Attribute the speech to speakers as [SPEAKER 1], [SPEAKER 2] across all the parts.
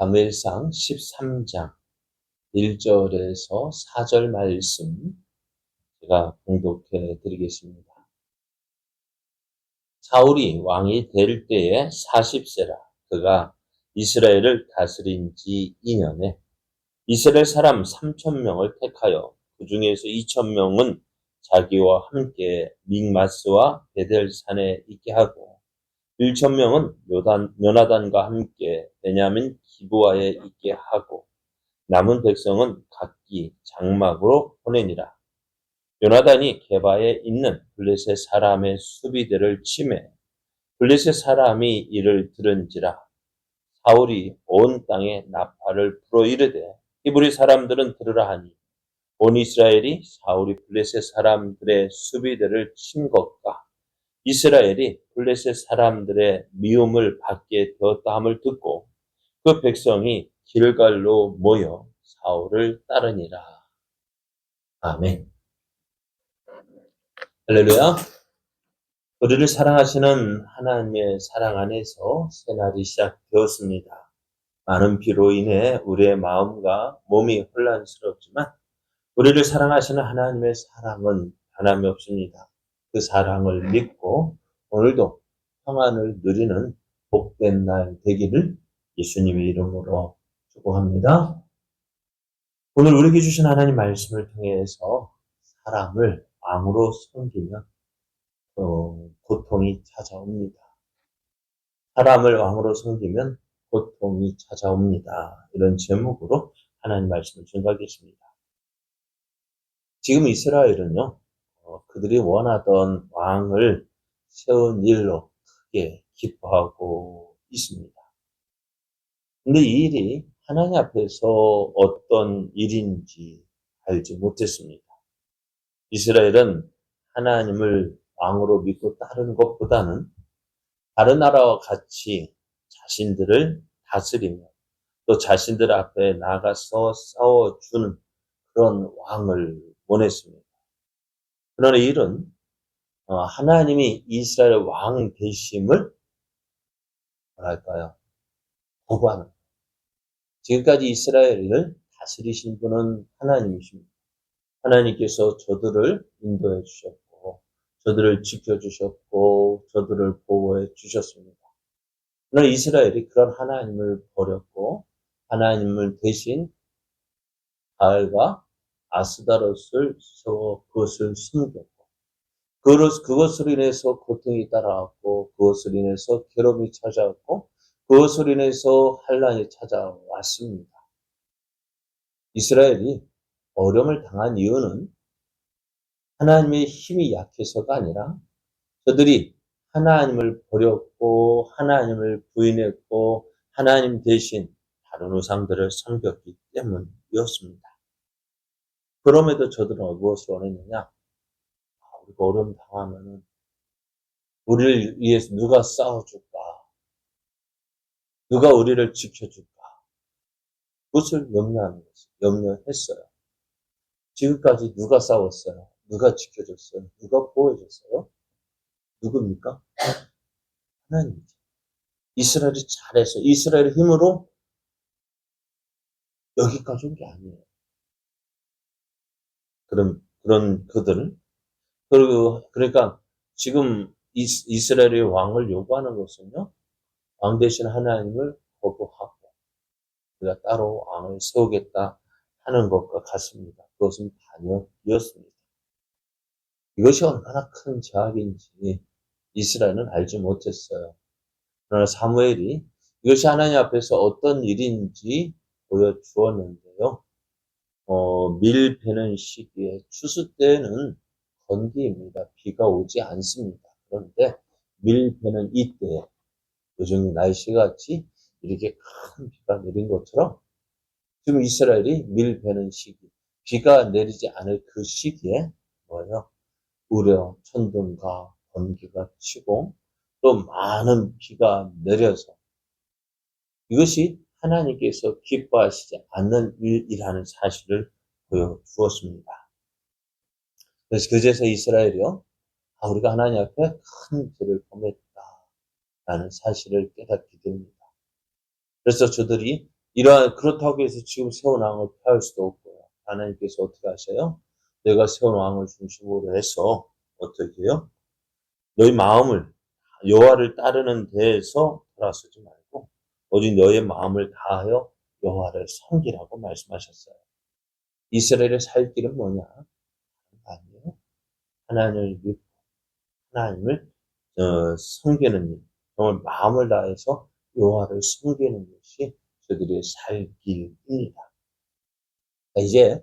[SPEAKER 1] 사무엘상 13장 1절에서 4절 말씀 제가 봉독해 드리겠습니다. 사울이 왕이 될 때에 40세라. 그가 이스라엘을 다스린 지 2년에 이스라엘 사람 3,000명을 택하여 그 중에서 2,000명은 자기와 함께 믹마스와 베델산에 있게 하고 1,000명은 요나단과 함께 베냐민 기브아에 있게 하고 남은 백성은 각기 장막으로 보내니라. 요나단이 게바에 있는 블레셋 사람의 수비대를 치매 블레셋 사람이 이를 들은지라. 사울이 온 땅에 나팔을 불어 이르되 히브리 사람들은 들으라 하니 온 이스라엘이 사울이 블레셋 사람들의 수비대를 친 것과 이스라엘이 블레셋 사람들의 미움을 받게 되었다 함을 듣고 그 백성이 길갈로 모여 사울을 따르니라. 아멘. 할렐루야. 우리를 사랑하시는 하나님의 사랑 안에서 새날이 시작되었습니다. 많은 비로 인해 우리의 마음과 몸이 혼란스럽지만 우리를 사랑하시는 하나님의 사랑은 변함이 없습니다. 그 사랑을 믿고 오늘도 평안을 누리는 복된 날 되기를 예수님의 이름으로 축복합니다. 오늘 우리에게 주신 하나님 말씀을 통해서 사람을 왕으로 섬기면 고통이 찾아옵니다. 사람을 왕으로 섬기면 고통이 찾아옵니다. 이런 제목으로 하나님 말씀을 전하겠습니다. 지금 이스라엘은요, 그들이 원하던 왕을 세운 일로 크게 기뻐하고 있습니다. 근데 이 일이 하나님 앞에서 어떤 일인지 알지 못했습니다. 이스라엘은 하나님을 왕으로 믿고 따르는 것보다는 다른 나라와 같이 자신들을 다스리며 또 자신들 앞에 나가서 싸워주는 그런 왕을 원했습니다. 그러나 이런 하나님이 이스라엘 왕 되심을 뭐랄까요? 거부하는. 지금까지 이스라엘을 다스리신 분은 하나님이십니다. 하나님께서 저들을 인도해 주셨고 저들을 지켜주셨고 저들을 보호해 주셨습니다. 그러나 이스라엘이 그런 하나님을 버렸고 하나님을 대신 바알과 아스다롯을 세워 그것을 숨겼고 그것으로 인해서 고통이 따라왔고 그것으로 인해서 괴로움이 찾아왔고 그것으로 인해서 환란이 찾아왔습니다. 이스라엘이 어려움을 당한 이유는 하나님의 힘이 약해서가 아니라 저들이 하나님을 버렸고 하나님을 부인했고 하나님 대신 다른 우상들을 섬겼기 때문이었습니다. 그럼에도 저들은 무엇을 원했느냐? 우리가 어려움 당하면은 우리를 위해서 누가 싸워줄까? 누가 우리를 지켜줄까? 그것을 염려했어요. 지금까지 누가 싸웠어요? 누가 지켜줬어요? 누가 보호해줬어요? 누굽니까? 하나님이죠. 이스라엘이 잘해서 이스라엘의 힘으로 여기까지 온 게 아니에요. 그런 그들을 그러니까 지금 이스라엘의 왕을 요구하는 것은요. 왕 대신 하나님을 거부하고 우리가 따로 왕을 세우겠다 하는 것과 같습니다. 그것은 반역이었습니다. 이것이 얼마나 큰 죄악인지 이스라엘은 알지 못했어요. 그러나 사무엘이 이것이 하나님 앞에서 어떤 일인지 보여주었는데요. 밀 베는 시기에 추수 때는 건기입니다. 비가 오지 않습니다. 그런데 밀 베는 이때에 요즘 날씨같이 이렇게 큰 비가 내린 것처럼 지금 이스라엘이 밀 베는 시기, 비가 내리지 않을 그 시기에 우려, 천둥과 번개가 치고 또 많은 비가 내려서 이것이 하나님께서 기뻐하시지 않는 일이라는 사실을 보여주었습니다. 그래서 그제서 이스라엘이요, 우리가 하나님 앞에 큰 죄를 범했다라는 사실을 깨닫게 됩니다. 그래서 저들이 그렇다고 해서 지금 세운 왕을 폐할 수도 없고요. 하나님께서 어떻게 하셔요? 내가 세운 왕을 중심으로 해서 어떻게 해요? 너희 마음을 여호와를 따르는 데에서 돌아서지 말고 오직 너의 마음을 다하여 여호와를 섬기라고 말씀하셨어요. 이스라엘의 살 길은 뭐냐? 아니에요. 하나님을 믿고 하나님을 섬기는 일, 정말 마음을 다해서 여호와를 섬기는 것이 저들의 살 길입니다. 이제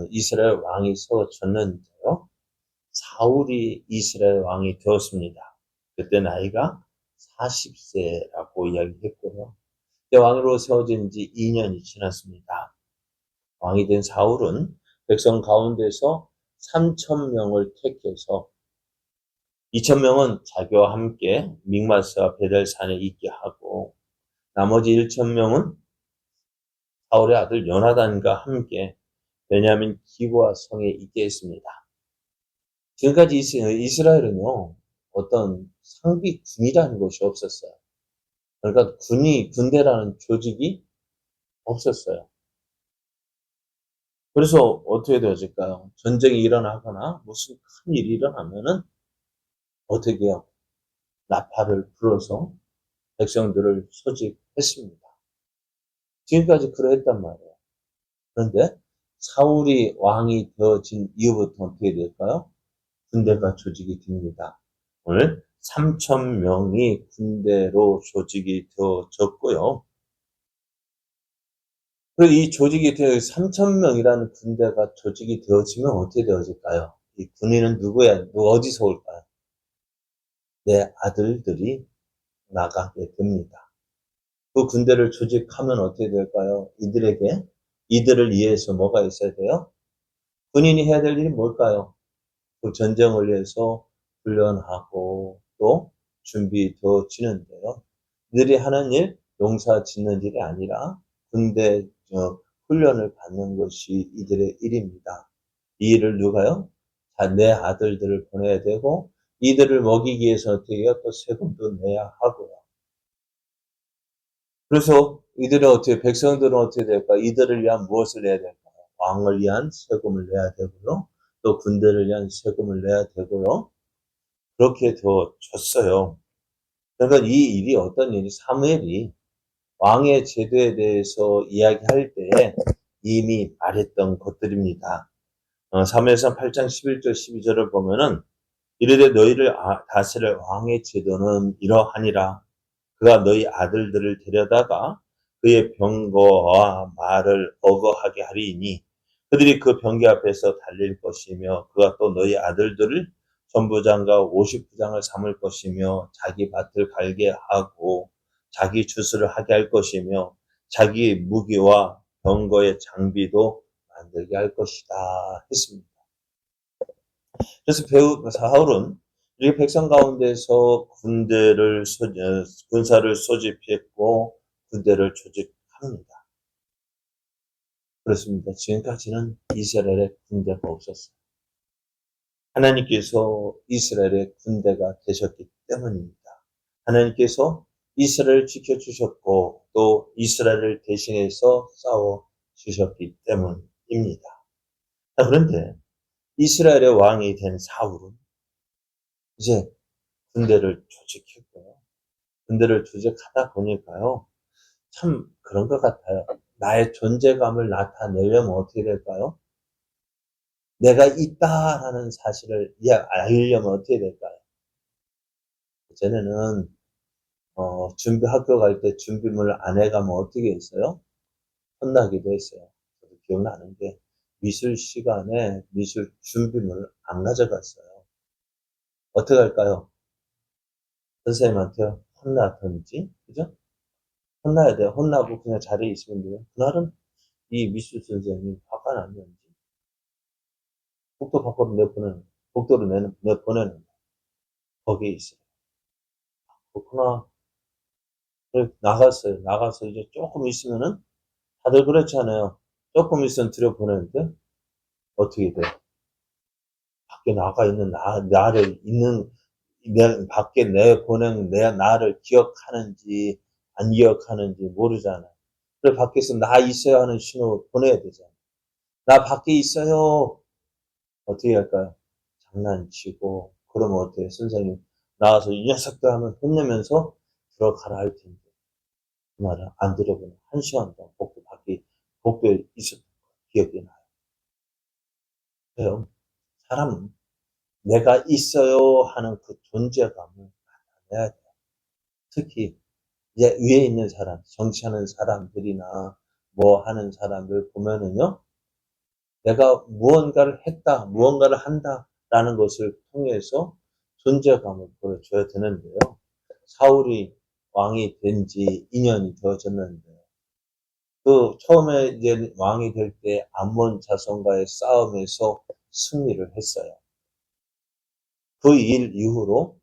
[SPEAKER 1] 이스라엘 왕이 세워졌는데요. 사울이 이스라엘 왕이 되었습니다. 그때 나이가 40세라고 이야기했고요. 왕으로 세워진 지 2년이 지났습니다. 왕이 된 사울은 백성 가운데서 3,000명을 택해서 2,000명은 자기와 함께 믹마스와 베델산에 있게 하고 나머지 1,000명은 사울의 아들 요나단과 함께 베냐민 기브아 성에 있게 했습니다. 지금까지 이스라엘은요, 어떤 상비 군이라는 것이 없었어요. 그러니까 군대라는 조직이 없었어요. 그래서 어떻게 되어질까요? 전쟁이 일어나거나 무슨 큰 일이 일어나면은 어떻게 해요? 나팔을 불어서 백성들을 소집했습니다. 지금까지 그러했단 말이에요. 그런데 사울이 왕이 되어진 이후부터 어떻게 될까요? 군대가 조직이 됩니다. 오늘 3,000명이 군대로 조직이 되어졌고요. 그리고 이 조직이 3,000명이라는 군대가 조직이 되어지면 어떻게 되어질까요? 이 군인은 어디서 올까요? 내 아들들이 나가게 됩니다. 그 군대를 조직하면 어떻게 될까요? 이들을 위해서 뭐가 있어야 돼요? 군인이 해야 될 일이 뭘까요? 그 전쟁을 위해서 훈련하고 또 준비되어지는데요. 이들이 하는 일, 농사 짓는 일이 아니라 군대 훈련을 받는 것이 이들의 일입니다. 이 일을 누가요? 내 아들들을 보내야 되고 이들을 먹이기 위해서 어떻게 해요? 또 세금도 내야 하고요. 그래서 백성들은 어떻게 될까? 이들을 위한 무엇을 내야 될까요? 왕을 위한 세금을 내야 되고요. 또 군대를 위한 세금을 내야 되고요. 그렇게 되어졌어요. 그러니까 이 일이 어떤 일이 사무엘이 왕의 제도에 대해서 이야기할 때에 이미 말했던 것들입니다. 사무엘상 8장 11절 12절을 보면은 이르되 너희를 다스릴 왕의 제도는 이러하니라. 그가 너희 아들들을 데려다가 그의 병거와 말을 어거하게 하리니 그들이 그 병기 앞에서 달릴 것이며 그가 또 너희 아들들을 전부장과 50부장을 삼을 것이며 자기 밭을 갈게 하고 자기 주수를 하게 할 것이며 자기 무기와 병거의 장비도 만들게 할 것이다 했습니다. 그래서 사울은 이렇게 백성 가운데서 군사를 소집했고 군대를 조직합니다. 그렇습니다. 지금까지는 이스라엘의 군대가 없었어요. 하나님께서 이스라엘의 군대가 되셨기 때문입니다. 하나님께서 이스라엘을 지켜주셨고 또 이스라엘을 대신해서 싸워주셨기 때문입니다. 그런데 이스라엘의 왕이 된 사울은 이제 군대를 조직했고요. 군대를 조직하다 보니까요. 참 그런 것 같아요. 나의 존재감을 나타내려면 어떻게 될까요? 내가 있다라는 사실을 알려면 어떻게 될까요? 예전에는 학교 갈 때 준비물 안 해가면 어떻게 했어요? 혼나기도 했어요. 저도 기억나는 게 미술 시간에 미술 준비물을 안 가져갔어요. 어떻게 할까요? 선생님한테 혼나든지, 그죠? 혼나야 돼요. 혼나고 그냥 자리에 있으면 돼요. 그날은 이 미술 선생님이 화가 났는지 복도로 내보내는 거기에 있어요. 그렇구나. 나갔어요. 나가서 이제 조금 있으면은 다들 그렇잖아요. 조금 있으면 들여보내는데 어떻게 돼요? 밖에 나가 있는 나를 밖에 내보낸 나를 기억하는지 안 기억하는지 모르잖아. 그래 밖에서 나 있어요 하는 신호 보내야 되잖아. 나 밖에 있어요. 어떻게 할까요? 장난치고 그러면 어때요? 선생님 나와서 이 녀석들 하면 혼내면서 들어가라 할 텐데 그 말을 안 들어보면 1시간 동안 복도에 있었던 거 기억이 나요. 그래요. 사람은 내가 있어요 하는 그 존재감을 나타내야 돼요. 특히 이제 위에 있는 사람, 정치하는 사람들이나 뭐 하는 사람들 보면은요, 내가 무언가를 했다, 무언가를 한다라는 것을 통해서 존재감을 보여줘야 되는데요. 사울이 왕이 된 지 2년이 되어졌는데, 그 처음에 이제 왕이 될 때 암몬 자손과의 싸움에서 승리를 했어요. 그 일 이후로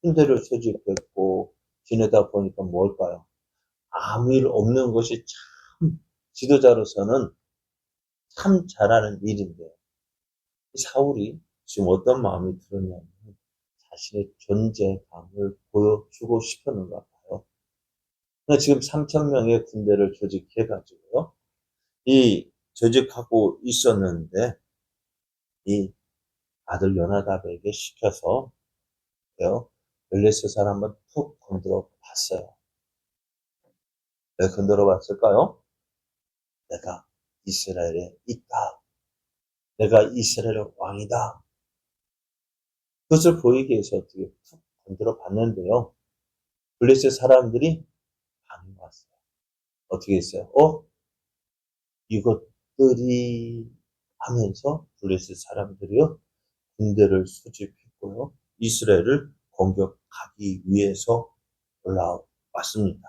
[SPEAKER 1] 군대를 소집했고 지내다 보니까 뭘까요? 아무 일 없는 것이 참 지도자로서는 참 잘하는 일인데 사울이 지금 어떤 마음이 들었냐면 자신의 존재감을 보여주고 싶었는가 봐요. 그러니까 지금 3천 명의 군대를 조직해가지고요. 이 조직하고 있었는데 이 아들 요나답에게 시켜서 블레셋을 한번 푹 건드려 봤어요. 왜 건드려 봤을까요? 내가 이스라엘에 있다. 내가 이스라엘의 왕이다. 그것을 보이기 위해서 어떻게 푹 건드려 봤는데요. 블레셋 사람들이 반응 왔어요. 어떻게 했어요? 이것들이 하면서 블레셋 사람들이요. 군대를 수집했고요. 이스라엘을 공격하기 위해서 올라왔습니다.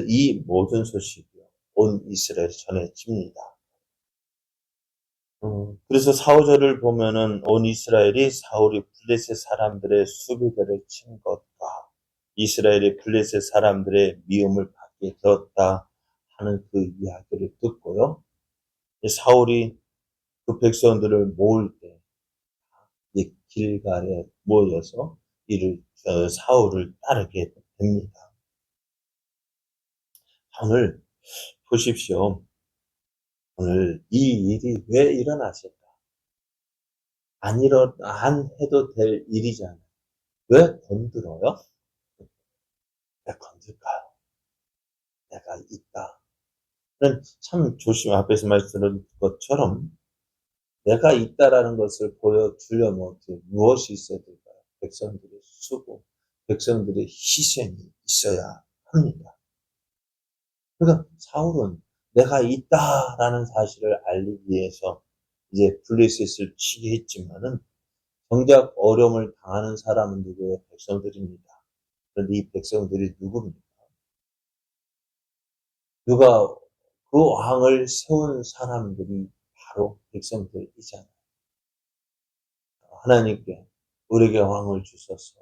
[SPEAKER 1] 이 모든 소식이요. 온 이스라엘에 전해집니다. 그래서 사오절을 보면은 온 이스라엘이 사울이 블레셋 사람들의 수비대를 친 것과 이스라엘이 블레셋 사람들의 미움을 받게 되었다 하는 그 이야기를 듣고요. 사울이 그 백성들을 모을 때 길갈에 모여서 사울을 따르게 됩니다. 오늘 보십시오. 오늘 이 일이 왜 일어났을까? 안 해도 될 일이잖아요. 왜 건드려요? 왜 건들까요? 내가 있다. 참 앞에서 말씀드린 것처럼 내가 있다라는 것을 보여주려면 무엇이 있어야 될까요? 백성들의 수고, 백성들의 희생이 있어야 합니다. 그러니까 사울은 내가 있다라는 사실을 알리기 위해서 이제 블레셋을 치게 했지만은 정작 어려움을 당하는 사람은 누구예요? 백성들입니다. 그런데 이 백성들이 누굽니까? 누가 그 왕을 세운 사람들이 바로 백성들이잖아요. 하나님께 우리에게 왕을 주소서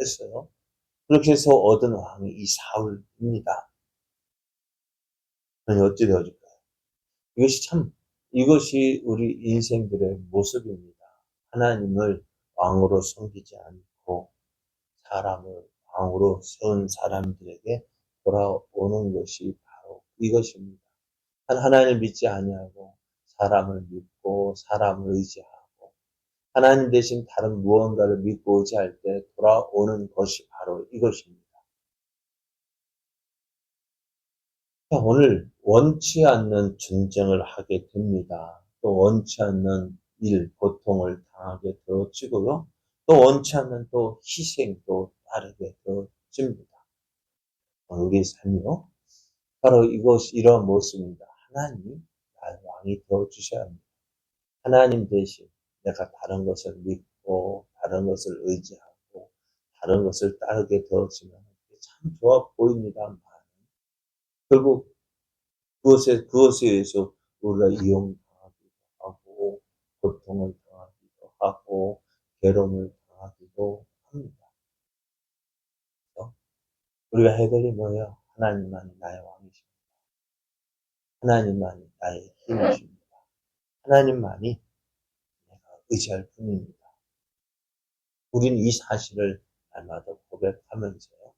[SPEAKER 1] 했어요. 그렇게 해서 얻은 왕이 이 사울입니다. 그러니 어찌 되어질까요? 이것이 우리 인생들의 모습입니다. 하나님을 왕으로 섬기지 않고 사람을 왕으로 세운 사람들에게 돌아오는 것이 바로 이것입니다. 하나님을 믿지 아니하고 사람을 믿고 사람을 의지하고 하나님 대신 다른 무언가를 믿고 의지할 때 돌아오는 것이 바로 이것입니다. 오늘 원치 않는 전쟁을 하게 됩니다. 또 원치 않는 고통을 당하게 되어지고요. 또 원치 않는 또 희생도 따르게 되어집니다. 우리의 삶이요. 바로 이런 모습입니다. 하나님이 나의 왕이 되어주셔야 합니다. 하나님 대신 내가 다른 것을 믿고 다른 것을 의지하고 다른 것을 따르게 되어지면 참 좋아 보입니다만 결국 그것에 의해서 우리가 이용당하기도 하고 고통을 당하기도 하고 괴로움을 당하기도 합니다. 그래서 우리가 해야 될 일이 뭐예요? 하나님만이 나의 왕이십니다. 하나님만이 나의 힘이십니다. 하나님만이 내가 의지할 뿐입니다. 우리는 이 사실을 날마다 고백하면서요.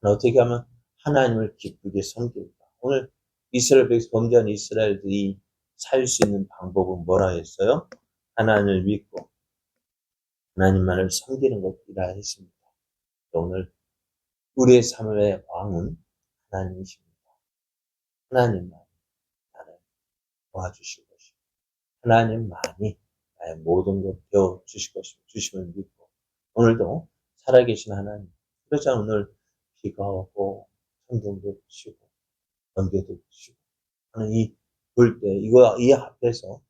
[SPEAKER 1] 어떻게 하면 하나님을 기쁘게 섬길까? 오늘 이스라엘 범죄한 이스라엘들이 살 수 있는 방법은 뭐라 했어요? 하나님을 믿고 하나님만을 섬기는 것이라 했습니다. 오늘 우리의 삶의 왕은 하나님이십니다. 하나님만 나를 도와주실 것이고 하나님만이 나의 모든 것 배워주실 것이고 주심을 믿고 오늘도 살아계신 하나님 그러자 오늘 비가 오고 천둥도 치고 번개도 치고 하는 볼 때 이 앞에서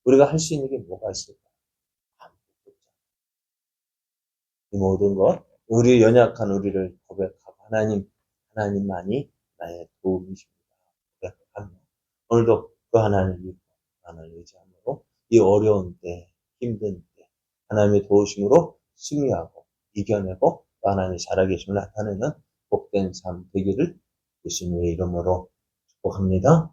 [SPEAKER 1] 우리가 할 수 있는 게 뭐가 있을까? 아무것도 없잖아요. 이 모든 것 우리 연약한 우리를 고백하고 하나님만이 나의 도움이십니다. 고백하며 오늘도 그 하나님을 믿고 하나님을 의지함으로 이 어려운 때 힘든 때 하나님의 도우심으로 승리하고 이겨내고 또 하나님의 살아계심을 나타내는 복된 삶 되기를 예수님의 이름으로 축복합니다.